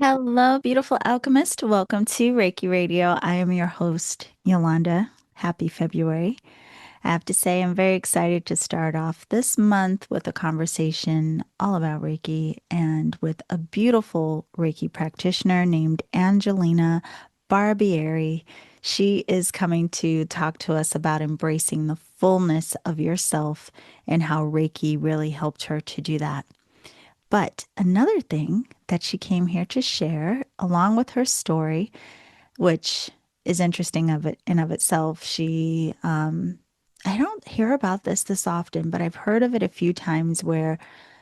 Hello, beautiful alchemist. Welcome to Reiki Radio. I am your host, Yolanda. Happy February. I have to say, I'm very excited to start off this month with a conversation all about Reiki and with a beautiful Reiki practitioner named Angelina Barbieri. She is coming to talk to us about embracing the fullness of yourself and how Reiki really helped her to do that. But another thing that she came here to share, along with her story, which is interesting of it in of itself, I don't hear about this often, but I've heard of it a few times where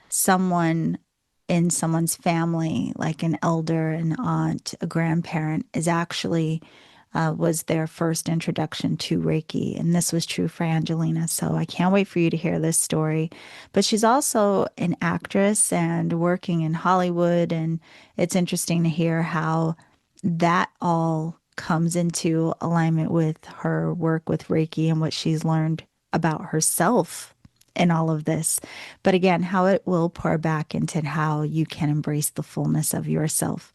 someone in someone's family, like an elder, an aunt, a grandparent, is actually was their first introduction to Reiki. And this was true for Angelina. So I can't wait for you to hear this story. But she's also an actress and working in Hollywood. And it's interesting to hear how that all comes into alignment with her work with Reiki and what she's learned about herself in all of this. But again, how it will pour back into how you can embrace the fullness of yourself.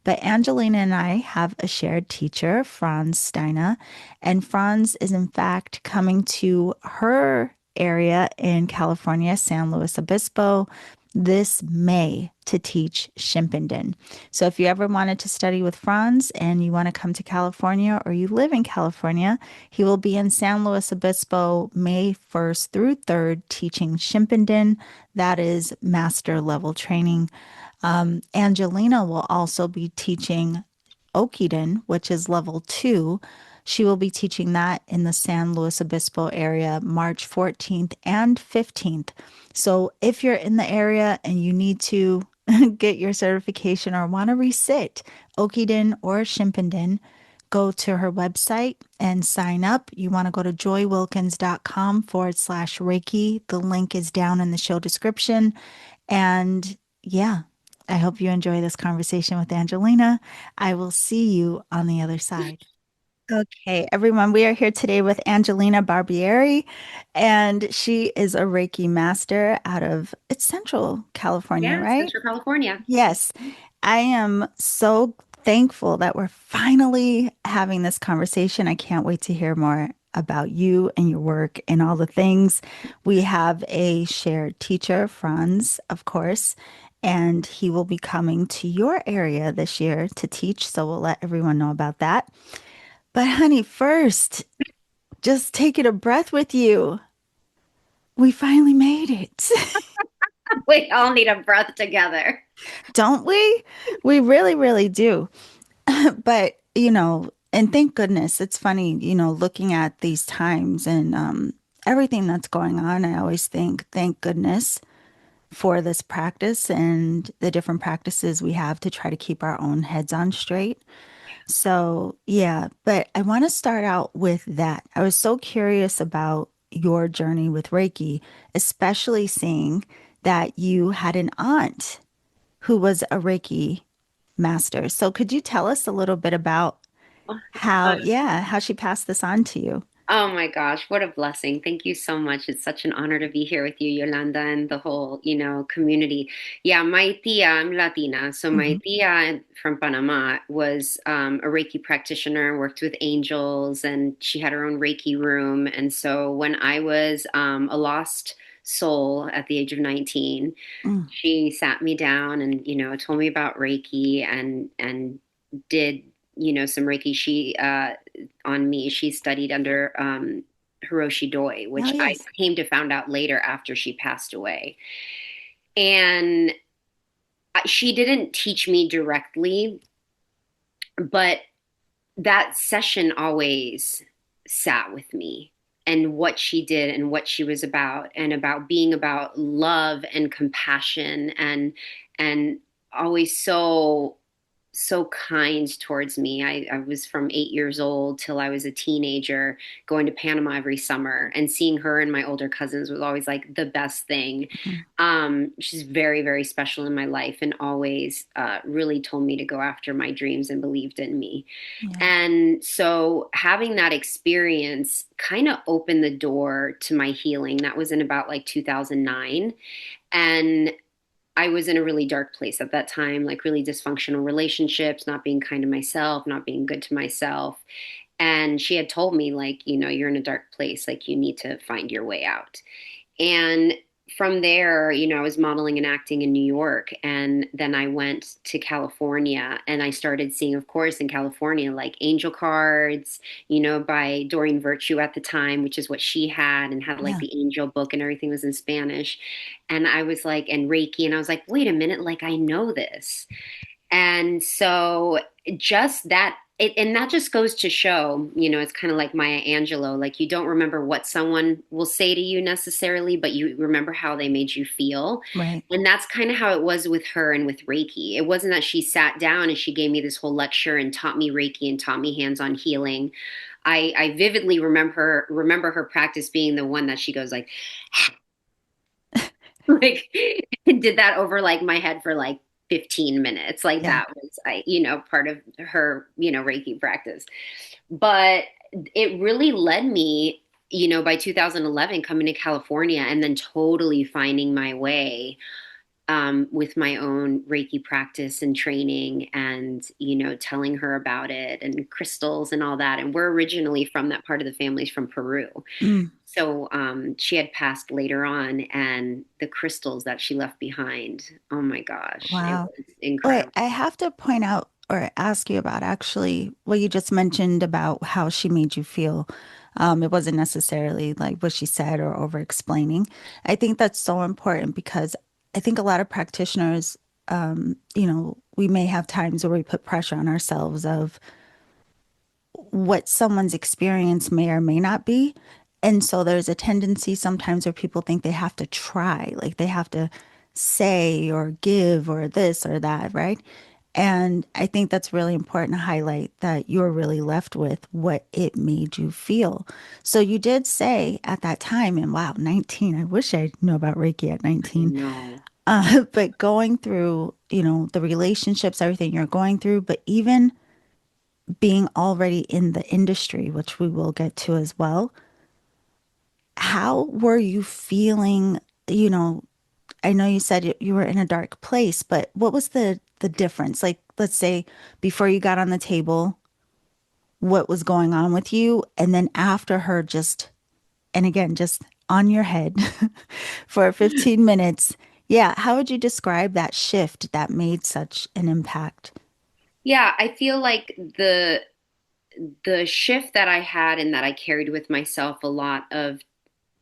But Angelina and I have a shared teacher, Franz Steiner, and Franz is in fact coming to her area in California, San Luis Obispo, this May to teach Shimpenden. So if you ever wanted to study with Franz and you want to come to California or you live in California, he will be in San Luis Obispo May 1st through 3rd teaching Shimpenden. That is master level training. Angelina will also be teaching Okiden, which is level 2. She will be teaching that in the San Luis Obispo area March 14th and 15th. So if you're in the area and you need to get your certification or want to resit Okiden or Shimpenden, go to her website and sign up. You want to go to joywilkins.com/Reiki. The link is down in the show description. And yeah, I hope you enjoy this conversation with Angelina. I will see you on the other side. Okay, everyone, we are here today with Angelina Barbieri, and she is a Reiki master out of it's Central California, Yeah, right? Central California. Yes. I am so thankful that we're finally having this conversation. I can't wait to hear more about you and your work and all the things. We have a shared teacher, Franz, of course, and he will be coming to your area this year to teach. So we'll let everyone know about that. But honey, first, just taking a breath with you. We finally made it. We all need a breath together. Don't we? We really, really do. But, and thank goodness, it's funny, looking at these times and everything that's going on, I always think, thank goodness for this practice and the different practices we have to try to keep our own heads on straight. So, yeah, but I want to start out with that. I was so curious about your journey with Reiki, especially seeing that you had an aunt who was a Reiki master. So, could you tell us a little bit about how she passed this on to you? Oh my gosh, what a blessing. Thank you so much. It's such an honor to be here with you, Yolanda, and the whole, community. Yeah, my tia, I'm Latina. So my Hmm. tia from Panama was a Reiki practitioner, worked with angels, and she had her own Reiki room. And so when I was a lost soul at the age of 19, Mm. she sat me down and, told me about Reiki and did, some Reiki. She on me. She studied under Hiroshi Doi, Oh, which I yes. came to found out later after she passed away. And she didn't teach me directly, but that session always sat with me and what she did and what she was about and about being about love and compassion and always so kind towards me. I was from 8 years old till I was a teenager, going to Panama every summer and seeing her and my older cousins was always like the best thing. Mhm. She's very, very special in my life and always really told me to go after my dreams and believed in me. Yeah. And so having that experience kind of opened the door to my healing. That was in about like 2009. And I was in a really dark place at that time, like really dysfunctional relationships, not being kind to myself, not being good to myself. And she had told me, like, you're in a dark place, like, you need to find your way out. And from there, I was modeling and acting in New York. And then I went to California and I started seeing, of course, in California, like angel cards, by Doreen Virtue at the time, which is what she had, and had like Yeah. the angel book and everything was in Spanish. And I was like, and Reiki. And I was like, wait a minute, like I know this. And so just that and that just goes to show, it's kind of like Maya Angelou, like you don't remember what someone will say to you necessarily, but you remember how they made you feel. Right. And that's kind of how it was with her and with Reiki. It wasn't that she sat down and she gave me this whole lecture and taught me Reiki and taught me hands-on healing. I vividly remember her practice being the one that she goes like like did that over like my head for like 15 minutes. Like Yeah. that was part of her, Reiki practice. But it really led me, by 2011 coming to California and then totally finding my way with my own Reiki practice and training and, telling her about it and crystals and all that. And we're originally from that part of the family's from Peru. Mm. So she had passed later on, and the crystals that she left behind, oh my gosh, it Wow. was Wait, incredible. I have to point out or ask you about actually what you just mentioned about how she made you feel. It wasn't necessarily like what she said or over explaining. I think that's so important because I think a lot of practitioners, we may have times where we put pressure on ourselves of what someone's experience may or may not be. And so there's a tendency sometimes where people think they have to try, like they have to say or give or this or that, right? And I think that's really important to highlight that you're really left with what it made you feel. So you did say at that time, and wow, 19, I wish I knew about Reiki at I 19. know. But going through, the relationships, everything you're going through, but even being already in the industry, which we will get to as well, how were you feeling? You know, I know you said you were in a dark place, but what was the difference? Like, let's say before you got on the table, what was going on with you, and then after her just, and again, just on your head for 15 minutes. Yeah, how would you describe that shift that made such an impact? Yeah, I feel like the shift that I had and that I carried with myself a lot of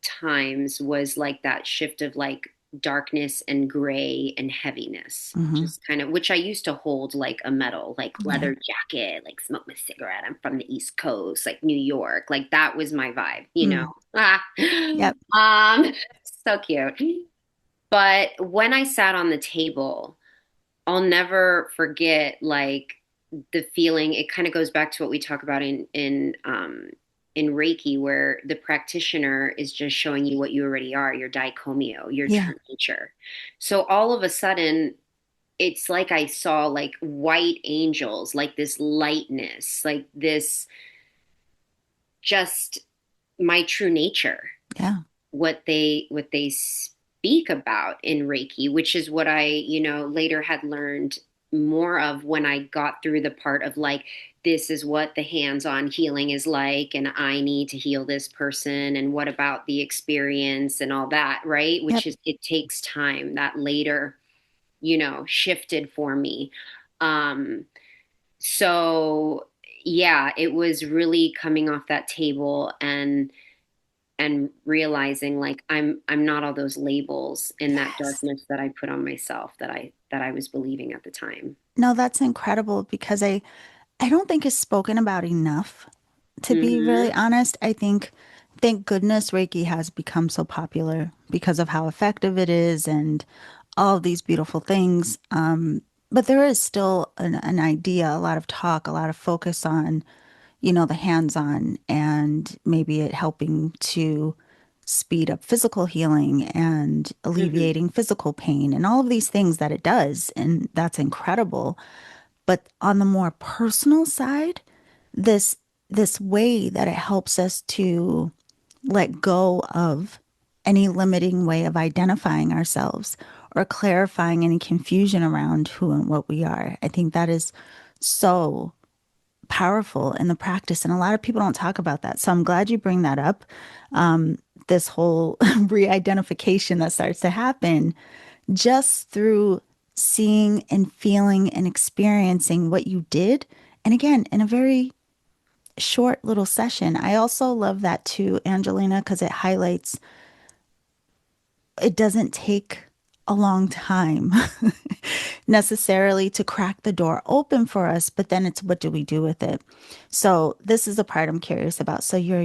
times was like that shift of like darkness and gray and heaviness, Hmm. just kind of, which I used to hold like a metal, like Yeah. leather jacket, like smoke my cigarette. I'm from the East Coast, like New York, like that was my vibe. Mm. Ah, Yep. so cute. But when I sat on the table, I'll never forget like the feeling. It kind of goes back to what we talk about in Reiki, where the practitioner is just showing you what you already are, your daikomyo, your Yeah. true nature. So all of a sudden, it's like I saw like white angels, like this lightness, like this just my true nature, Yeah. what they speak about in Reiki, which is what I, later had learned more of when I got through the part of like, this is what the hands-on healing is like, and I need to heal this person, and what about the experience and all that, right? Yep. Which is it takes time that later, shifted for me. Um, so yeah, it was really coming off that table and realizing like I'm not all those labels in that Yes. darkness that I put on myself that I was believing at the time. No, that's incredible because I don't think it's spoken about enough. To be really Hmm. honest, I think thank goodness Reiki has become so popular because of how effective it is and all of these beautiful things. But there is still an idea, a lot of talk, a lot of focus on, the hands-on and maybe it helping to speed up physical healing and Hmm. alleviating physical pain and all of these things that it does. And that's incredible. But on the more personal side, this this way that it helps us to let go of any limiting way of identifying ourselves or clarifying any confusion around who and what we are. I think that is so powerful in the practice. And a lot of people don't talk about that. So I'm glad you bring that up. This whole re identification that starts to happen just through seeing and feeling and experiencing what you did. And again, in a very short little session. I also love that too, Angelina, because it highlights it doesn't take a long time necessarily to crack the door open for us, but then it's what do we do with it? So, this is the part I'm curious about. So, you're,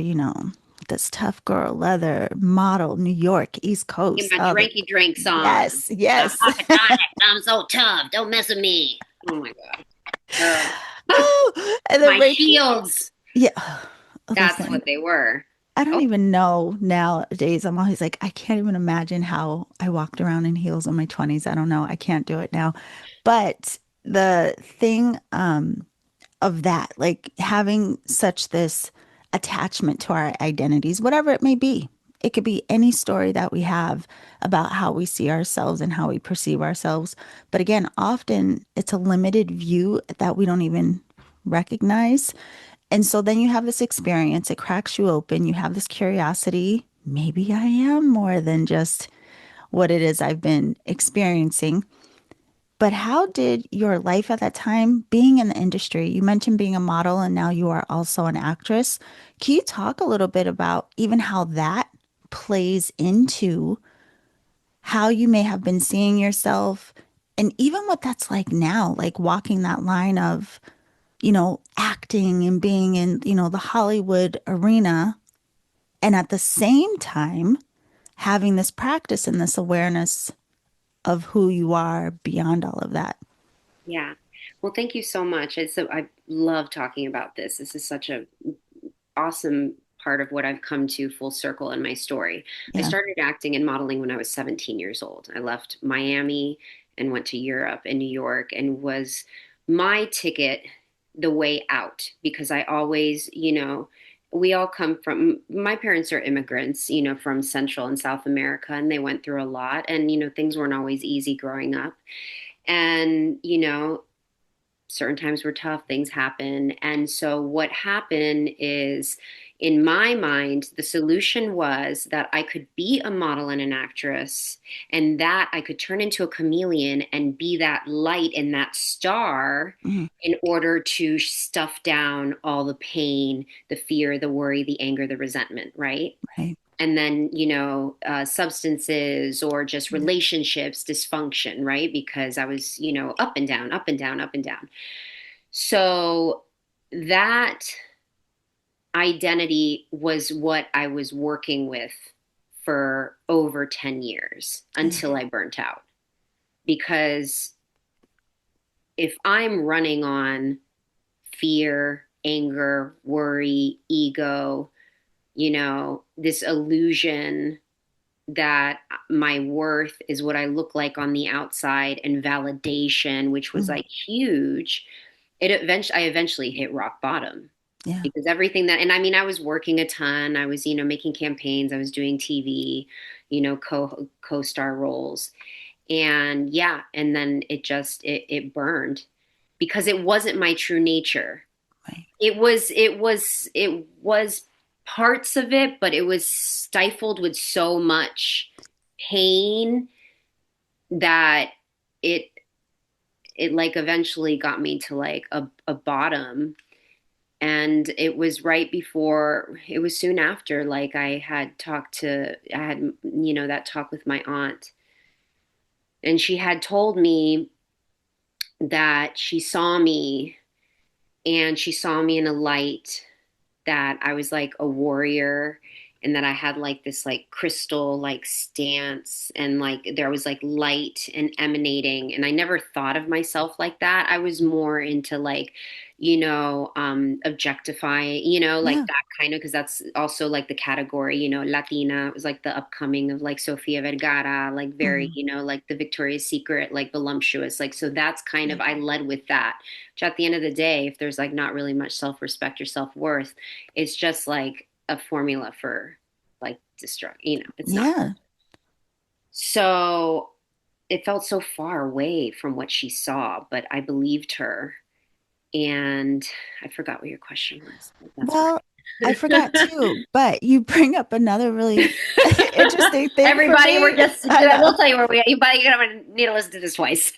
this tough girl, leather model, New York, East Get Coast. my Oh, drinky drinks on. yes, yes. Hot tonic. I'm so tough. Don't mess with me. Oh my God. Oh, and then My Reiki. shields. Yeah. That's Listen, what they were. I don't Oh, even know nowadays. I'm always like, I can't even imagine how I walked around in heels in my 20s. I don't know. I can't do it now. But the thing of that, like having such this attachment to our identities, whatever it may be, it could be any story that we have about how we see ourselves and how we perceive ourselves. But again, often it's a limited view that we don't even recognize. And so then you have this experience, it cracks you open, you have this curiosity. Maybe I am more than just what it is I've been experiencing. But how did your life at that time, being in the industry, you mentioned being a model and now you are also an actress. Can you talk a little bit about even how that plays into how you may have been seeing yourself and even what that's like now, like walking that line of acting and being in, the Hollywood arena. And at the same time, having this practice and this awareness of who you are beyond all of that. yeah. Well, thank you so much. I love talking about this. This is such a awesome part of what I've come to full circle in my story. I Yeah. started acting and modeling when I was 17 years old. I left Miami and went to Europe and New York and was my ticket the way out because I always, we all come from, my parents are immigrants, from Central and South America, and they went through a lot. And, things weren't always easy growing up. And, certain times were tough, things happen. And so what happened is, in my mind, the solution was that I could be a model and an actress, and that I could turn into a chameleon and be that light and that star Mhm. in order to stuff down all the pain, the fear, the worry, the anger, the resentment, right? Right. And then substances or just Yeah. relationships dysfunction, right? Because I was up and down, up and down, up and down. So that identity was what I was working with for over 10 years Yeah. until I burnt out. Because if I'm running on fear, anger, worry, ego, this illusion that my worth is what I look like on the outside and validation, which was Mhm. like huge, I eventually hit rock bottom Yeah. because everything that, and I mean, I was working a ton. I was, making campaigns. I was doing TV, co-star roles. And yeah, and then it burned because it wasn't my true nature. Right. It was parts of it, but it was stifled with so much pain that it it like eventually got me to like a bottom. And it was right before, it was soon after, like I had, that talk with my aunt. And she had told me that she saw me in a light, that I was like a warrior, and that I had like this like crystal like stance, and like there was like light and emanating, and I never thought of myself like that. I was more into like objectifying, like Yeah. that kind of, because that's also like the category, Latina. It was like the upcoming of like Sofia Vergara, like very, Mhm. like the Victoria's Secret, like voluptuous, like, so that's kind of, Right. I led with that, which at the end of the day, if there's like not really much self-respect or self-worth, it's just like a formula for like destruct, it's not. Yeah. So it felt so far away from what she saw, but I believed her. And I forgot what your question was, but that's Well, I forgot right. too, but you bring up another really interesting thing for Everybody, we're me. just, I I know. will tell you where we, you buddy, you're gonna need to listen to this twice.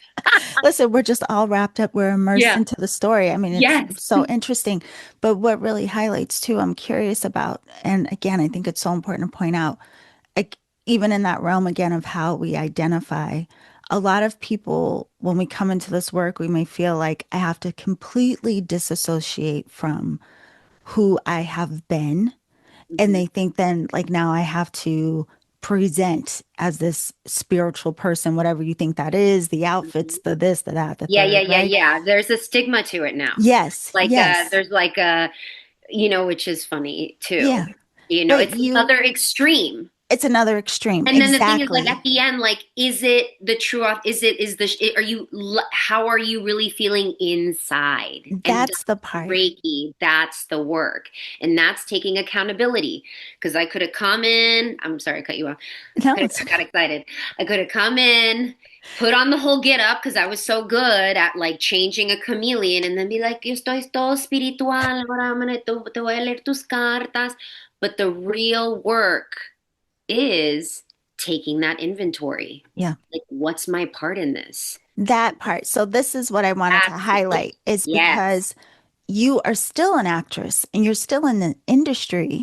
Listen, we're just all wrapped up. We're immersed Yeah. into the story. I mean, it's Yes. so interesting. But what really highlights too, I'm curious about, and again, I think it's so important to point out, like, even in that realm again of how we identify, a lot of people, when we come into this work, we may feel like I have to completely disassociate from who I have been, and Mhm. they think then like now I have to present as this spiritual person, whatever you think that is, the outfits, Mhm. the this, the that, the Yeah, yeah, third, yeah, right? yeah. There's a stigma to it now. Yes, yes, There's which is funny too. yeah. But It's the you, other extreme. it's another extreme. And then the thing is, like Exactly. at the end, like, is it the true? Is the? Are you? How are you really feeling inside? And That's the part. Reiki, that's the work, and that's taking accountability. Because I could have come in. I'm sorry, I cut you off. No, I it's got excited. I could have come in, put on the whole get up because I was so good at like changing a chameleon, and then be like, "Yo estoy todo espiritual. Ahora te voy a leer tus cartas." But the real work is taking that inventory. yeah. Like, what's my part in this? That part. So this is what I wanted to Absolutely. highlight is Yes. because you are still an actress and you're still in the industry,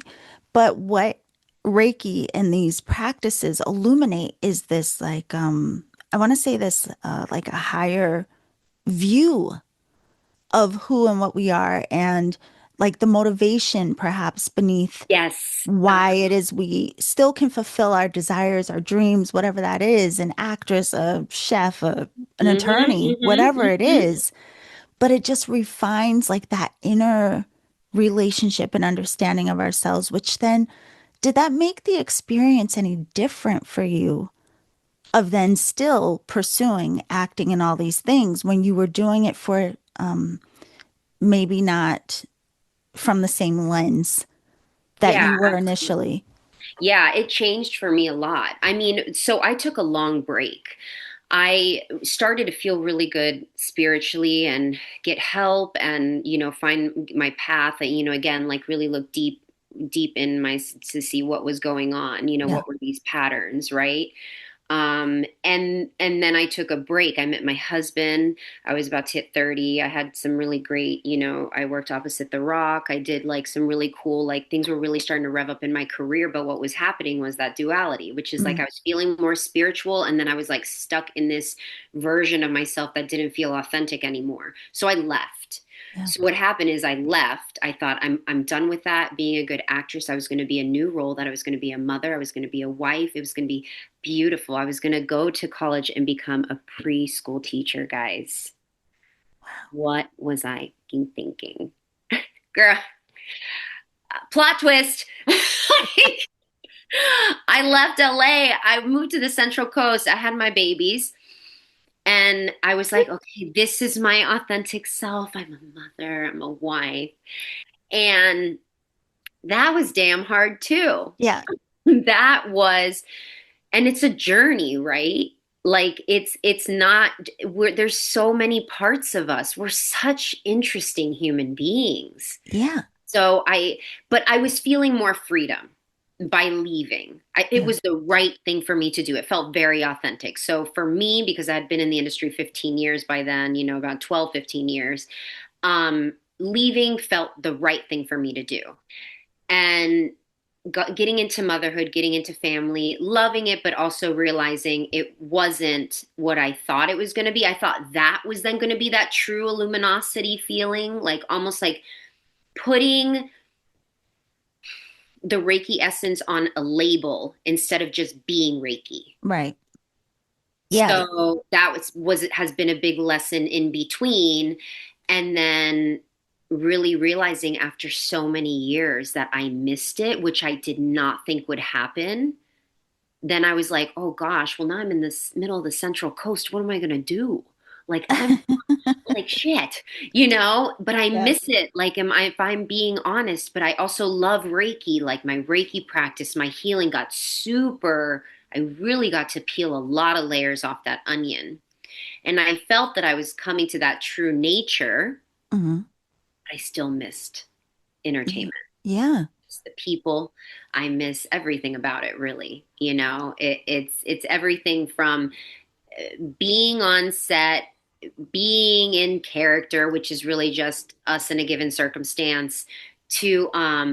but what Reiki and these practices illuminate is this like I want to say this like a higher view of who and what we are, and like the motivation perhaps beneath Yes. why it is we still can fulfill our desires, our dreams, whatever that is, an actress, a chef, an attorney, whatever it Hmm. is. But it just refines like that inner relationship and understanding of ourselves, which then did that make the experience any different for you of then still pursuing acting and all these things when you were doing it for maybe not from the same lens that Yeah, you were absolutely. initially? Yeah, it changed for me a lot. I mean, so I took a long break. I started to feel really good spiritually and get help and, find my path and, again, like really look deep in to see what was going on, Yeah. what were these patterns, right? And then I took a break. I met my husband. I was about to hit 30. I had some really great, I worked opposite the rock. I did like some really cool, like things were really starting to rev up in my career. But what was happening was that duality, which is like Mm, I was feeling more spiritual. And then I was like stuck in this version of myself that didn't feel authentic anymore. So I left. yeah. So what happened is I left. I thought I'm done with that. Being a good actress, I was going to be a new role, that I was going to be a mother, I was going to be a wife. It was going to be beautiful. I was going to go to college and become a preschool teacher, guys. What was I thinking? Girl, plot twist. I left LA. I moved to the Central Coast. I had my babies. And I was like, okay, this is my authentic self. I'm a mother, I'm a wife. And that was damn hard too. Yeah. That was, and it's a journey, right? Like it's not, there's so many parts of us. We're such interesting human beings. Yeah. So but I was feeling more freedom by leaving. It Yeah. was the right thing for me to do. It felt very authentic. So for me, because I had been in the industry 15 years by then, about 12, 15 years, leaving felt the right thing for me to do. And getting into motherhood, getting into family, loving it, but also realizing it wasn't what I thought it was going to be. I thought that was then going to be that true luminosity feeling, like almost like putting the Reiki essence on a label instead of just being Reiki. Right. Yeah. So that was it has been a big lesson in between. And then really realizing after so many years that I missed it, which I did not think would happen. Then I was like, oh gosh, well now I'm in this middle of the Central Coast. What am I gonna do? Like I'm like shit, but I Yeah. miss it. Like if I'm being honest, but I also love Reiki. Like my Reiki practice, my healing got super, I really got to peel a lot of layers off that onion. And I felt that I was coming to that true nature. Hmm. I still missed Yeah. entertainment. Yeah. It's the people. I miss everything about it, really. It's everything from being on set, being in character, which is really just us in a given circumstance, to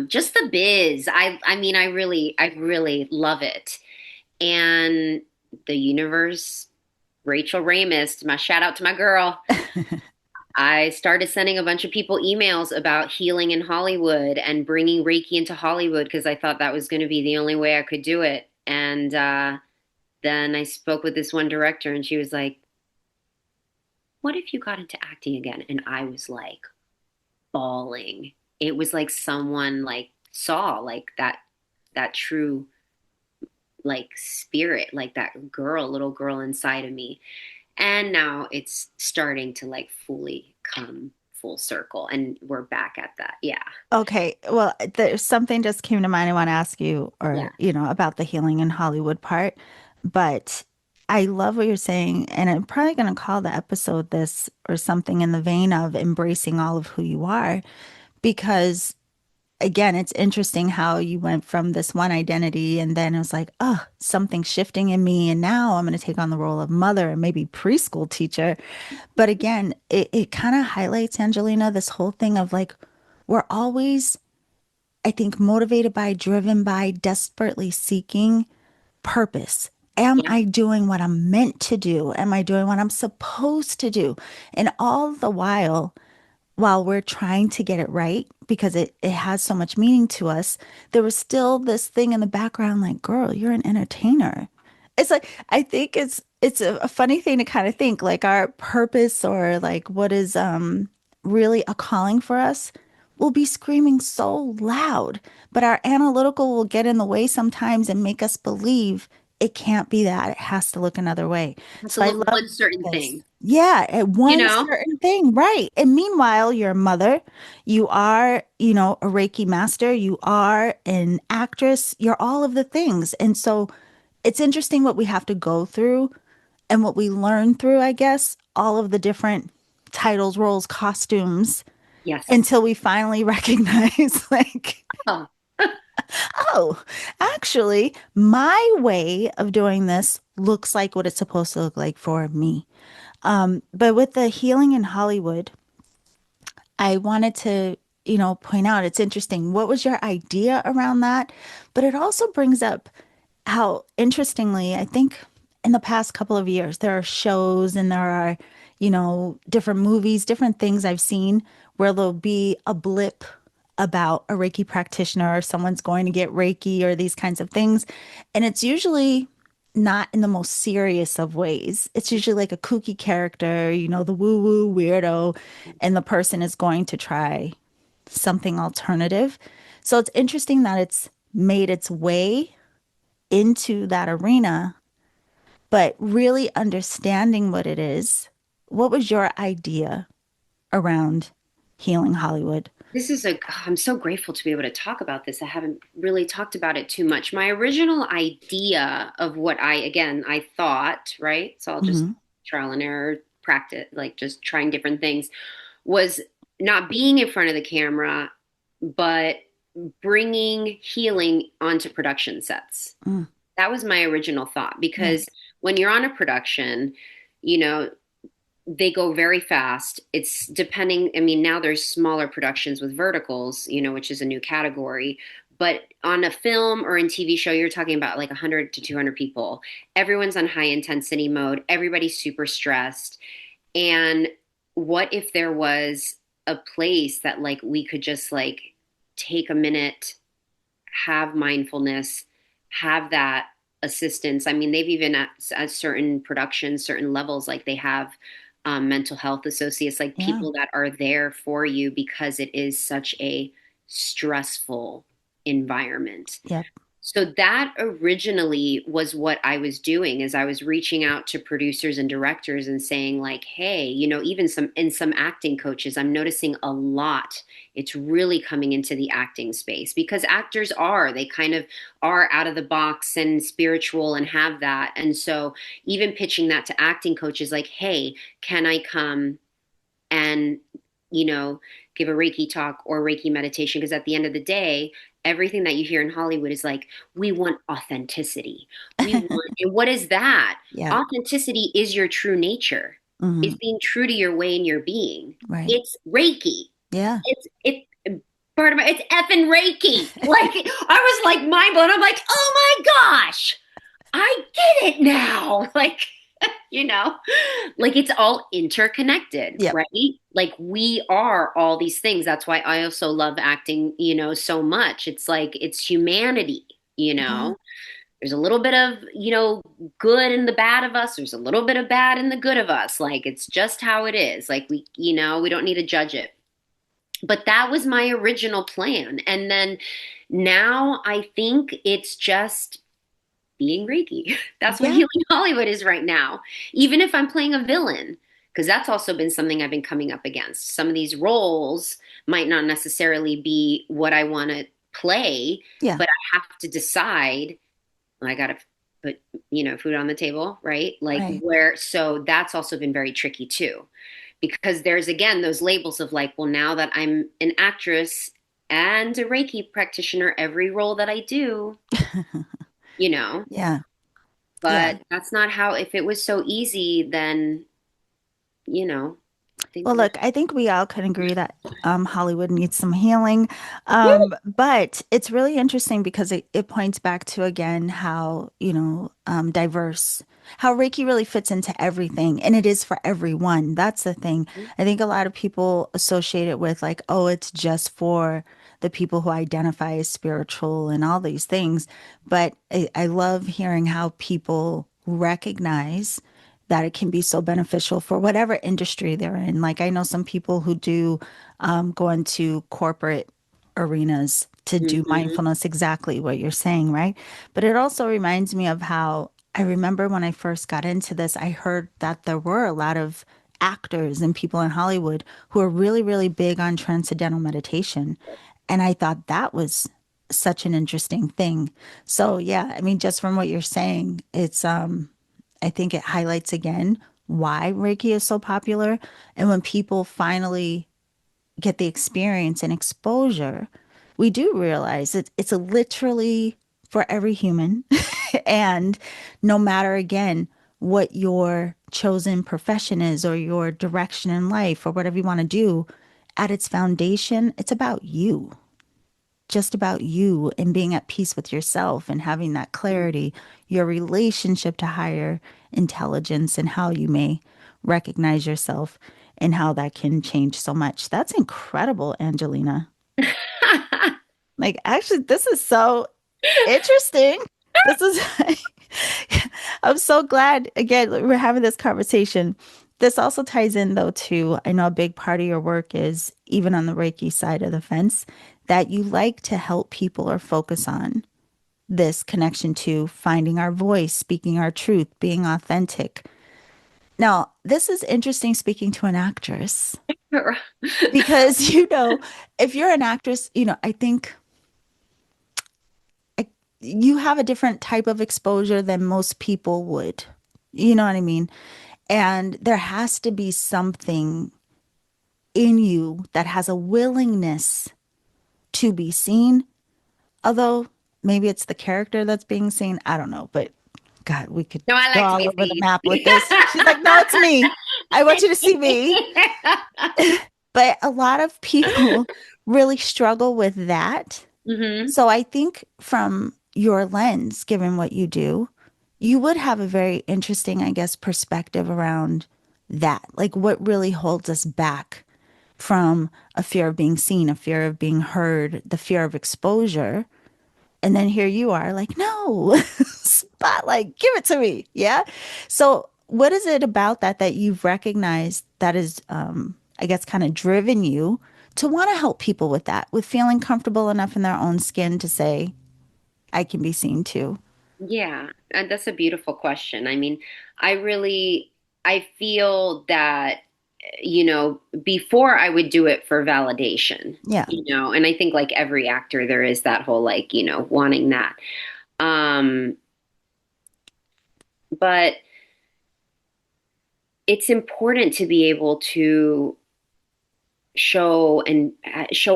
just the biz. I mean, I really love it. And the universe, Rachel Ramis, my shout out to my girl. I started sending a bunch of people emails about healing in Hollywood and bringing Reiki into Hollywood because I thought that was going to be the only way I could do it. And then I spoke with this one director, and she was like, "What if you got into acting again?" And I was like bawling. It was like someone like saw like that true like spirit, like that girl, little girl inside of me. And now it's starting to like fully come full circle, and we're back at that. Yeah. Okay, well, there's something just came to mind I want to ask you, Yeah. or, about the healing in Hollywood part. But I love what you're saying, and I'm probably going to call the episode this or something in the vein of embracing all of who you are, because again, it's interesting how you went from this one identity and then it was like, oh, something's shifting in me, and now I'm going to take on the role of mother and maybe preschool teacher. But again, it kind of highlights, Angelina, this whole thing of like, we're always, I think, motivated by, driven by, desperately seeking purpose. Am Yeah. I doing what I'm meant to do? Am I doing what I'm supposed to do? And all the while we're trying to get it right, because it has so much meaning to us, there was still this thing in the background like, girl, you're an entertainer. It's like, I think it's a funny thing to kind of think like our purpose, or like what is really a calling for us, will be screaming so loud, but our analytical will get in the way sometimes and make us believe it can't be that. It has to look another way. I have to So I look love one certain this. thing, Yeah, at you one know? certain thing, right. And meanwhile, you're a mother, you are, a Reiki master, you are an actress, you're all of the things. And so it's interesting what we have to go through and what we learn through, I guess, all of the different titles, roles, costumes, Yes. until we finally recognize, like, Oh, oh, actually, my way of doing this looks like what it's supposed to look like for me. But with the healing in Hollywood, I wanted to, point out it's interesting. What was your idea around that? But it also brings up how, interestingly, I think in the past couple of years, there are shows and there are, different movies, different things I've seen where there'll be a blip about a Reiki practitioner or someone's going to get Reiki or these kinds of things. And it's usually not in the most serious of ways. It's usually like a kooky character, the woo woo weirdo, and the person is going to try something alternative. So it's interesting that it's made its way into that arena, but really understanding what it is. What was your idea around healing Hollywood? this is I'm so grateful to be able to talk about this. I haven't really talked about it too much. My original idea of what again, I thought, right? So I'll just Hmm. trial and error practice, like just trying different things, was not being in front of the camera, but bringing healing onto production sets. Mm, That was my original thought yeah, because when you're on a production, you know, they go very fast. It's depending, I mean, now there's smaller productions with verticals, which is a new category. But on a film or in TV show, you're talking about like 100 to 200 people. Everyone's on high intensity mode. Everybody's super stressed. And what if there was a place that like we could just like take a minute, have mindfulness, have that assistance. I mean, they've even at certain productions, certain levels, like they have mental health associates, like yeah, people that are there for you because it is such a stressful environment. yep. So that originally was what I was doing is I was reaching out to producers and directors and saying like, hey, even some acting coaches, I'm noticing a lot. It's really coming into the acting space because actors they kind of are out of the box and spiritual and have that. And so even pitching that to acting coaches like, hey, can I come and you know give a Reiki talk or Reiki meditation? Because at the end of the day, everything that you hear in Hollywood is like, we want authenticity, we want, and what is that? Yeah. Authenticity is your true nature, Hmm. is being true to your way and your being. Right. It's Reiki. Yeah. It's part of my, it's effing Reiki. Like, I was like mind blown. I'm like, oh my gosh, I get it now. Like, you know, like it's all interconnected, Yep. right? Like we are all these things. That's why I also love acting, so much. It's like it's humanity, you Yeah. know. There's a little bit of, good in the bad of us. There's a little bit of bad in the good of us. Like it's just how it is. Like we don't need to judge it. But that was my original plan. And then now I think it's just being Reiki. That's what Yeah. Healing Hollywood is right now. Even if I'm playing a villain, because that's also been something I've been coming up against. Some of these roles might not necessarily be what I want to play, Yeah. but I have to decide. I got to put, food on the table, right? Like Right. so that's also been very tricky too. Because there's again those labels of like, well, now that I'm an actress and a Reiki practitioner, every role that I do, you know, Yeah. Yeah. but that's not how, if it was so easy, then, things Well, would. look, I think we all can agree that Hollywood needs some healing. But it's really interesting because it points back to, again, how, diverse, how Reiki really fits into everything. And it is for everyone. That's the thing. I think a lot of people associate it with, like, oh, it's just for the people who identify as spiritual and all these things. But I love hearing how people recognize that it can be so beneficial for whatever industry they're in. Like I know some people who do go into corporate arenas to do Mm-hmm. mindfulness, exactly what you're saying, right? But it also reminds me of how I remember when I first got into this, I heard that there were a lot of actors and people in Hollywood who are really, really big on transcendental meditation. And I thought that was such an interesting thing. So yeah, I mean, just from what you're saying, it's I think it highlights again why Reiki is so popular. And when people finally get the experience and exposure, we do realize it's literally for every human. And no matter, again, what your chosen profession is or your direction in life or whatever you want to do, at its foundation, it's about you, just about you and being at peace with yourself and having that clarity, your relationship to higher intelligence, and how you may recognize yourself and how that can change so much. That's incredible, Angelina. Like, actually, this is so interesting. This is, I'm so glad, again, we're having this conversation. This also ties in, though, to, I know a big part of your work is, even on the Reiki side of the fence, that you like to help people or focus on this connection to finding our voice, speaking our truth, being authentic. Now, this is interesting speaking to an actress because, if you're an actress, I think I, you have a different type of exposure than most people would. You know what I mean? And there has to be something in you that has a willingness to be seen. Although maybe it's the character that's being seen. I don't know. But God, we could No, I go like to all be over the seen. map with this. She's like, no, it's me. I want you to see me. But a lot of people really struggle with that. Hmm. So I think from your lens, given what you do, you would have a very interesting, I guess, perspective around that. Like what really holds us back from a fear of being seen, a fear of being heard, the fear of exposure. And then here you are like, no, spotlight, give it to me. Yeah. So what is it about that you've recognized that is, I guess, kind of driven you to want to help people with that, with feeling comfortable enough in their own skin to say, I can be seen too. Yeah, and that's a beautiful question. I mean, I really I feel that before I would do it for validation, Yeah. and I think like every actor there is that whole like, wanting that. Um, but it's important to be able to show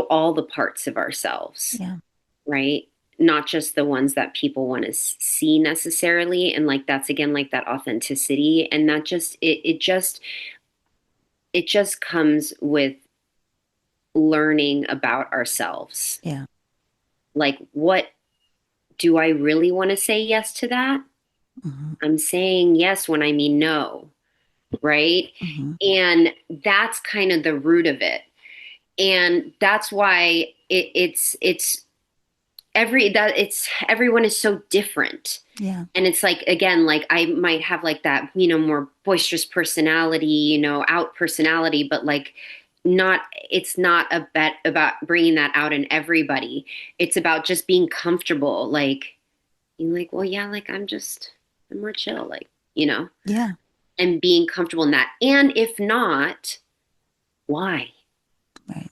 all the parts of ourselves, Yeah. right? Not just the ones that people want to see necessarily. And like that's again like that authenticity. And that just it just comes with learning about ourselves. Yeah. Like, what do I really want to say yes to that? Hmm. I'm saying yes when I mean no, right? Hmm. And that's kind of the root of it. And that's why it's everyone is so different. Yeah. And it's like again like I might have like that more boisterous personality, out personality, but like not it's not about bringing that out in everybody. It's about just being comfortable, like being like, well, yeah, like I'm more chill, like, Yeah. and being comfortable in that. And if not, why? Right.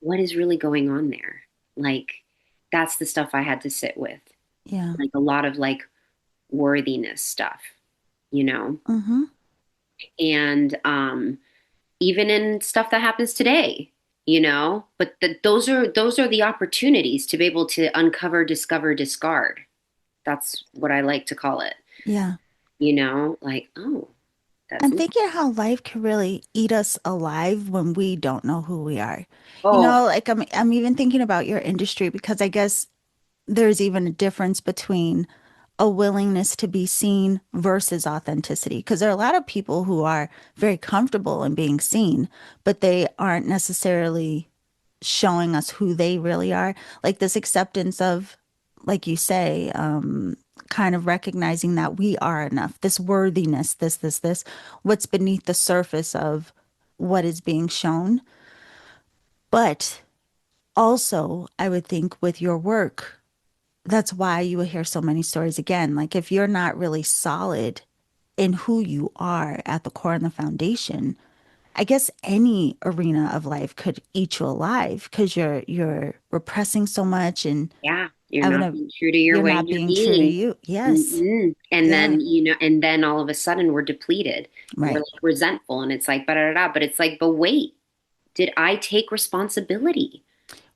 What is really going on there? Like, that's the stuff I had to sit with. Yeah. Like a lot of like worthiness stuff, you know? Hmm. And even in stuff that happens today, but those are the opportunities to be able to uncover, discover, discard. That's what I like to call it. Yeah. Like, oh, that's I'm thinking how life can really eat us alive when we don't know who we are. oh, Like I'm even thinking about your industry because I guess there's even a difference between a willingness to be seen versus authenticity. Because there are a lot of people who are very comfortable in being seen, but they aren't necessarily showing us who they really are. Like this acceptance of, like you say, kind of recognizing that we are enough, this worthiness, this, what's beneath the surface of what is being shown. But also, I would think with your work, that's why you will hear so many stories again. Like if you're not really solid in who you are at the core and the foundation, I guess any arena of life could eat you alive because you're repressing so much and yeah, you're having not a being true to your you're way not and your being true to being. you. Yes. And Yeah. then, and then all of a sudden we're depleted. We're Right. like resentful and it's like, da, but it's like, but wait, did I take responsibility?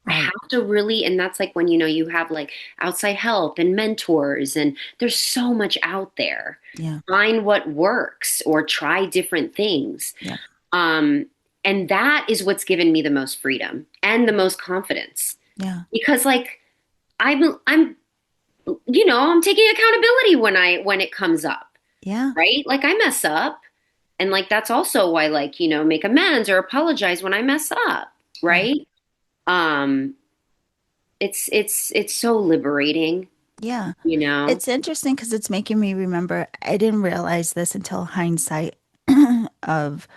I Right. have to really, and that's like when, you have like outside help and mentors, and there's so much out there. Yeah. Find what works or try different things. Yeah. Um, and that is what's given me the most freedom and the most confidence Yeah. because like I'm I'm taking accountability when it comes up, Yeah. right? Like I mess up, and like that's also why like, make amends or apologize when I mess up, Right. right? Um it's so liberating, Yeah. you know. It's interesting because it's making me remember I didn't realize this until hindsight of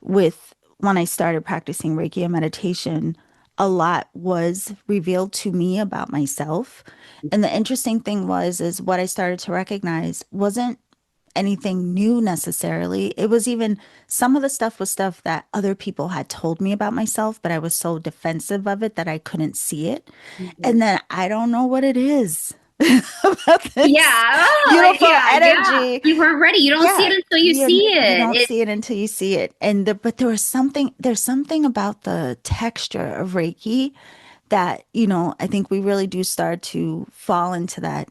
with when I started practicing Reiki and meditation, a lot was revealed to me about myself. And the interesting thing is what I started to recognize wasn't anything new necessarily. It was even some of the stuff was stuff that other people had told me about myself, but I was so defensive of it that I couldn't see it. Mhm. And then I don't know what it is about this Yeah, oh, like beautiful yeah. energy. You weren't ready. You don't see it Yeah, until you see you it. don't see it until you see it. But there's something about the texture of Reiki that, I think we really do start to fall into that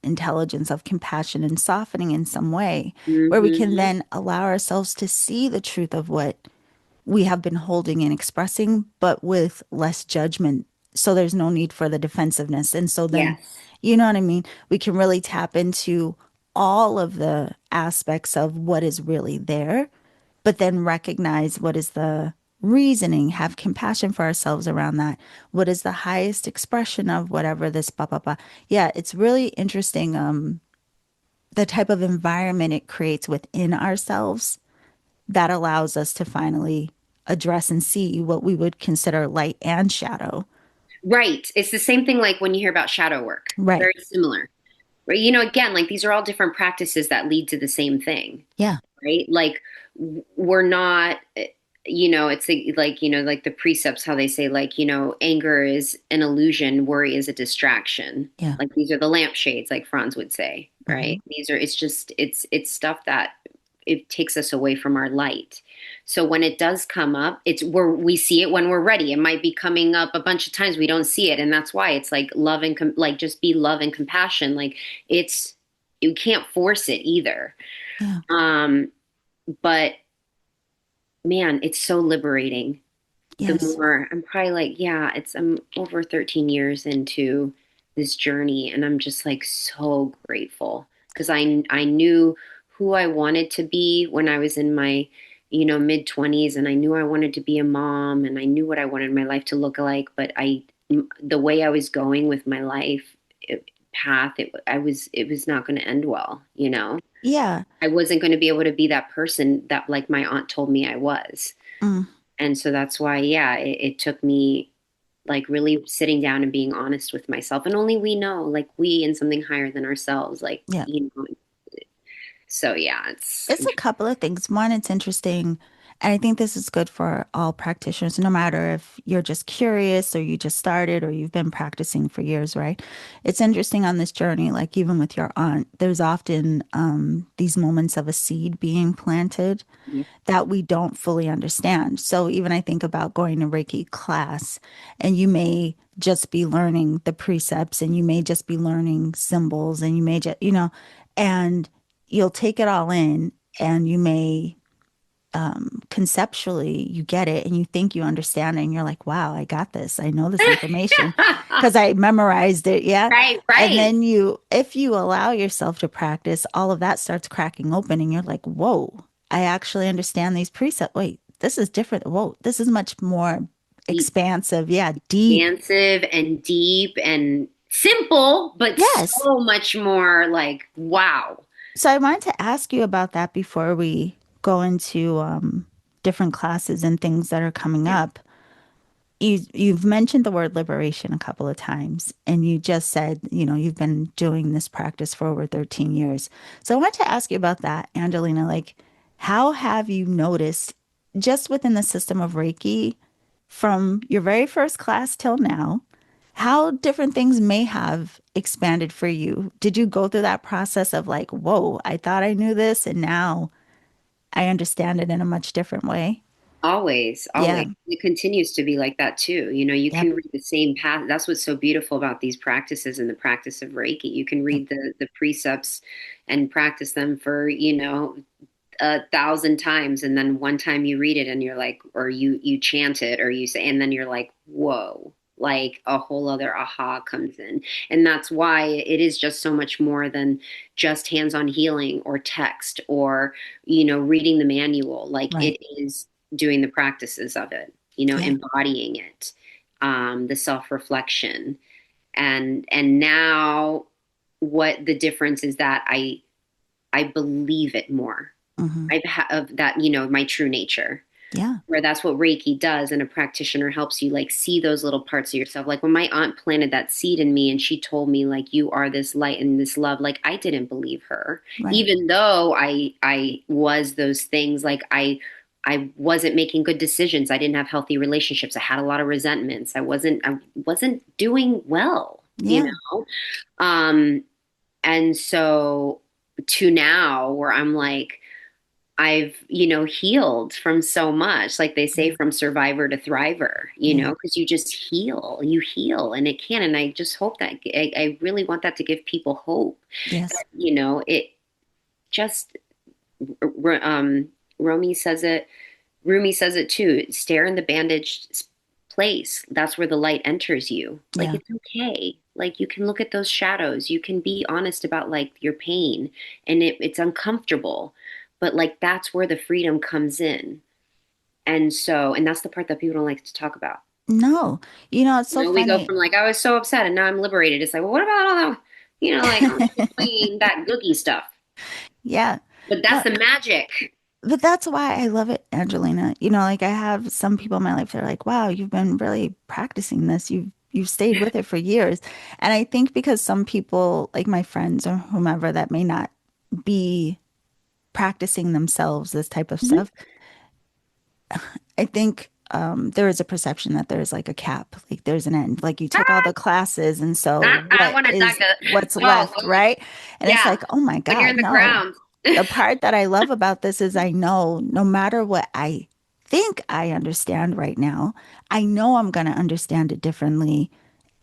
intelligence of compassion and softening in some way where we can Hmm. then allow ourselves to see the truth of what we have been holding and expressing, but with less judgment. So there's no need for the defensiveness. And so then, Yes. you know what I mean? We can really tap into all of the aspects of what is really there, but then recognize what is the reasoning, have compassion for ourselves around that. What is the highest expression of whatever this blah blah blah. Yeah, it's really interesting the type of environment it creates within ourselves that allows us to finally address and see what we would consider light and shadow. Right. It's the same thing like when you hear about shadow work. Right. Very similar. Right. You know, again, like these are all different practices that lead to the same thing. Yeah. Right. Like we're not, it's like, like the precepts, how they say, like, anger is an illusion, worry is a distraction. Yeah. Like these are the lampshades, like Franz would say, Hmm. right? It's stuff that it takes us away from our light. So when it does come up, it's where we see it when we're ready. It might be coming up a bunch of times we don't see it, and that's why it's like love and like just be love and compassion. Like it's you can't force it either. Yeah. Um, but man, it's so liberating. The Yes. more I'm probably like, yeah, I'm over 13 years into this journey, and I'm just like so grateful because I knew who I wanted to be when I was in my, mid 20s, and I knew I wanted to be a mom, and I knew what I wanted my life to look like, but the way I was going with my life path, it was not going to end well, Yeah. I wasn't going to be able to be that person that like my aunt told me I was. Mm. And so that's why, yeah, it took me like really sitting down and being honest with myself. And only we know, like we and something higher than ourselves, like, Yeah. so yeah, it's It's a couple of things. One, it's interesting, and I think this is good for all practitioners, no matter if you're just curious or you just started or you've been practicing for years, right? It's interesting on this journey, like even with your aunt, there's often these moments of a seed being planted that we don't fully understand. So even I think about going to Reiki class, and you may just be learning the precepts, and you may just be learning symbols, and you may just, and you'll take it all in, and you may conceptually you get it and you think you understand it, and you're like, wow, I got this. I know this information because I memorized it. Yeah. right, And right. then if you allow yourself to practice, all of that starts cracking open and you're like, whoa, I actually understand these precepts. Wait, this is different. Whoa, this is much more expansive. Yeah. Deep. Expansive and deep and simple, but Yes. so much more like, wow. So I wanted to ask you about that before we go into different classes and things that are coming Yeah. up. You've mentioned the word liberation a couple of times, and you just said, you've been doing this practice for over 13 years. So I want to ask you about that, Angelina. Like, how have you noticed just within the system of Reiki from your very first class till now, how different things may have expanded for you? Did you go through that process of like, whoa, I thought I knew this, and now I understand it in a much different way? Always, Yeah. always. It continues to be like that too. You Yep. can read the same path. That's what's so beautiful about these practices and the practice of Reiki. You can Yep. read the precepts and practice them for, 1,000 times, and then one time you read it and you're like, or you chant it, or you say, and then you're like, whoa, like a whole other aha comes in. And that's why it is just so much more than just hands-on healing or text or, reading the manual. Like Right. it is doing the practices of it, Yeah. embodying it, the self-reflection. And now what the difference is that I believe it more. Hmm. Of that, my true nature, Yeah. where that's what Reiki does. And a practitioner helps you like see those little parts of yourself. Like when my aunt planted that seed in me and she told me like, you are this light and this love. Like I didn't believe her, Right. even though I was those things. Like I wasn't making good decisions. I didn't have healthy relationships. I had a lot of resentments. I wasn't doing well, Yeah. Um, and so to now where I'm like, I've, healed from so much, like they say, Yeah. from survivor to thriver, Yeah. because you heal and it can. And I just hope that I really want that to give people hope Yes. that, it just, Romy says it, Rumi says it too, stare in the bandaged place. That's where the light enters you. Like Yeah. it's okay. Like you can look at those shadows. You can be honest about like your pain and it's uncomfortable, but like that's where the freedom comes in. And that's the part that people don't like to talk about. No. It's so We go funny. from like, I was so upset and now I'm liberated. It's like, well, what about all that, like between that googie stuff? Yeah. But that's No, the magic. but that's why I love it, Angelina. Like I have some people in my life that are like, wow, you've been really practicing this. you've stayed with it for years. And I think because some people, like my friends or whomever that may not be practicing themselves, this type of Mhm. stuff, I think there is a perception that there's like a cap, like there's an end, like you took all the classes, and so I what want to talk. is what's Oh, left, right? And it's yeah. like, oh my When you're God, in the no. ground. The part that I love about this is I know no matter what I think I understand right now, I know I'm going to understand it differently